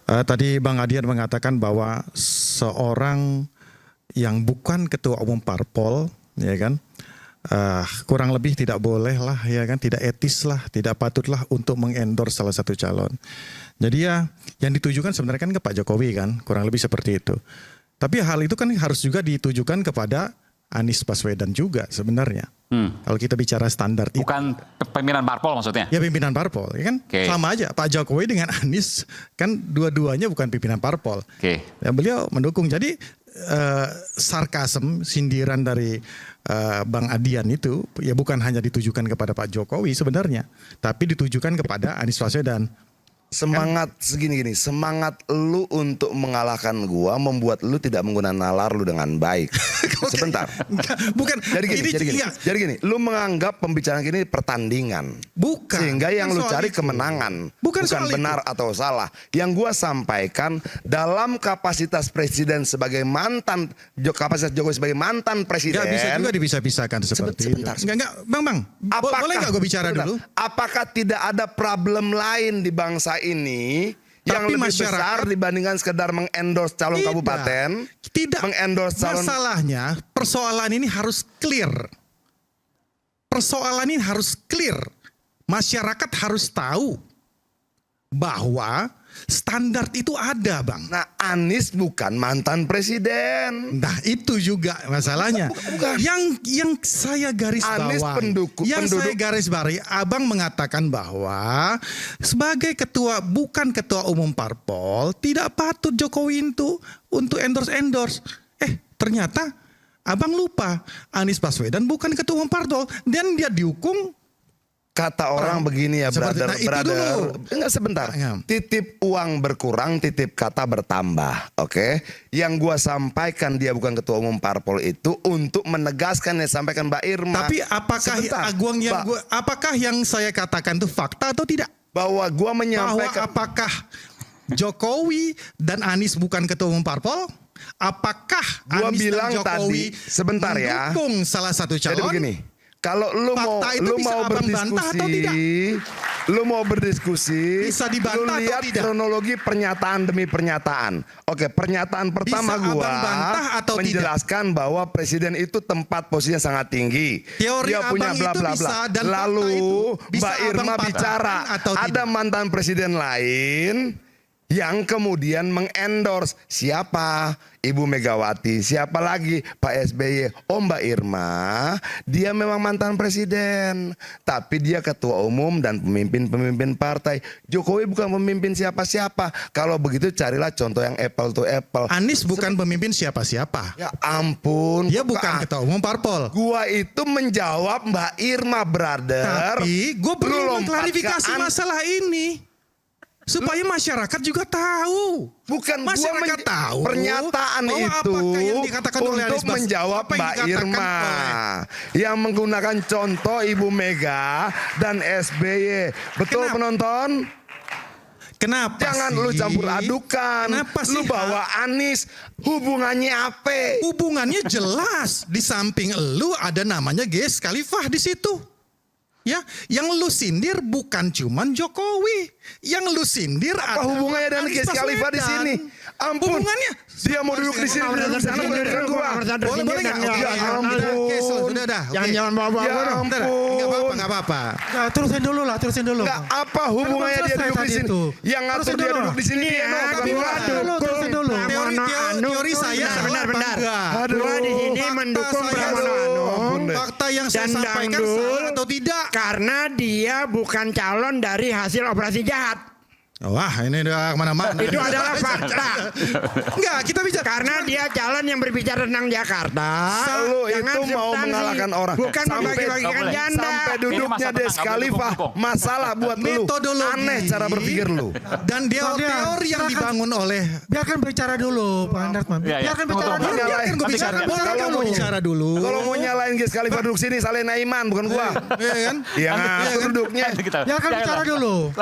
Tadi Bang Adian mengatakan bahwa seorang yang bukan ketua umum parpol, ya kan, kurang lebih tidak boleh lah, ya kan, tidak etis lah, tidak patutlah untuk mengendorse salah satu calon. Jadi ya, yang ditujukan sebenarnya kan ke Pak Jokowi kan, kurang lebih seperti itu. Tapi hal itu kan harus juga ditujukan kepada Anies Baswedan juga sebenarnya. Kalau kita bicara standar itu. Bukan pimpinan parpol maksudnya? Ya pimpinan parpol, ya kan? Okay. Sama aja Pak Jokowi dengan Anies kan dua-duanya bukan pimpinan parpol. Okay. Ya, beliau mendukung. Jadi sarkasem, sindiran dari Bang Adian itu ya bukan hanya ditujukan kepada Pak Jokowi sebenarnya, tapi ditujukan kepada Anies Baswedan. Semangat segini-gini, semangat lu untuk mengalahkan gua membuat lu tidak menggunakan nalar lu dengan baik. Sebentar. Bukan. Jadi gini, lu menganggap pembicaraan ini pertandingan. Bukan. Sehingga yang lu cari kemenangan. Bukan benar atau salah. Yang gua sampaikan dalam kapasitas presiden sebagai mantan, kapasitas Jokowi sebagai mantan presiden. Gak bisa juga dipisah-pisahkan seperti itu. Enggak, Bang. Boleh gak gue bicara dulu? Apakah tidak ada problem lain di bangsa ini yang lebih besar dibandingkan sekedar mengendorse calon kabupaten? Tidak. Mengendorse calon. Masalahnya persoalan ini harus clear. Persoalan ini harus clear. Masyarakat harus tahu bahwa standar itu ada, Bang. Nah, Anies bukan mantan presiden. Nah, itu juga masalahnya. Bukan. Yang saya garis bawahi, saya garis bawahi, Abang mengatakan bahwa sebagai bukan ketua umum parpol, tidak patut Jokowi itu untuk endorse. Ternyata Abang lupa, Anies Baswedan bukan ketua umum parpol dan dia dihukum. Kata orang begini ya, brother. Enggak, sebentar. Titip uang berkurang, titip kata bertambah. Oke. Yang gua sampaikan dia bukan ketua umum parpol itu untuk menegaskan yang sampaikan Mbak Irma. Tapi apakah yang saya katakan itu fakta atau tidak? Bahwa gua menyampaikan apakah Jokowi dan Anies bukan ketua umum parpol? Apakah Anies dan Jokowi sebentar ya, mendukung salah satu calon? Jadi begini. Kalau lu mau berdiskusi, bisa dibantah lu lihat atau tidak? Kronologi pernyataan demi pernyataan. Oke, pernyataan pertama gua menjelaskan bahwa presiden itu tempat posisinya sangat tinggi. Teori dia punya bla bla bla. Lalu Mbak Irma bicara ada mantan presiden lain yang kemudian mengendorse. Siapa? Ibu Megawati. Siapa lagi? Pak SBY. Oh, Mbak Irma, dia memang mantan presiden, tapi dia ketua umum dan pemimpin partai. Jokowi bukan pemimpin siapa-siapa. Kalau begitu carilah contoh yang apple to apple. Anies bukan pemimpin siapa-siapa. Ya ampun. Dia bukan ketua umum parpol. Gua itu menjawab Mbak Irma, brother. Tapi gue perlu mengklarifikasi masalah ini. Supaya masyarakat juga tahu. Bukan masyarakat tahu pernyataan itu untuk menjawab Mbak Irma yang menggunakan contoh Ibu Mega dan SBY. Betul. Kenapa? Penonton? Kenapa Jangan lu campur adukan. Lu bawa Anies, hubungannya apa? Hubungannya jelas. Di samping lu ada namanya Ges Khalifah di situ. Ya, yang lu sindir bukan cuman Jokowi. Yang lu sindir apa hubungannya dengan Ges Khalifah di sini? Ampun. Hubungannya dia mau duduk di sini, duduk di sana, bukan gua. Boleh enggak? Ya ampun. Jangan bawa-bawa. Ya ampun. Enggak apa-apa. Terusin dulu. Enggak, apa hubungannya dia duduk di sini? Yang ngatur dia duduk di sini dia Terusin dulu. Teori saya benar. Gua di sini mendukung Pramono Anung. Fakta yang saya sampaikan salah atau tidak? Karena dia bukan calon dari hasil operasi jahat. Wah, ini udah kemana-mana. Itu adalah fakta. Enggak, kita bicara. Karena dia calon yang berbicara tentang Jakarta. Lu itu mau mengalahkan orang. Bukan membagi-bagikan janda. Sampai duduknya Ges Khalifah masalah buat lu. Metodologi. Aneh cara berpikir lu. Dan teori yang dibangun oleh. Biarkan bicara dulu, Pak Andarman. Biarkan bicara dulu. Kalau mau nyalain Ges Khalifah duduk sini, Saleh Naiman bukan gua. Iya kan? Iya, duduknya. Biarkan bicara dulu.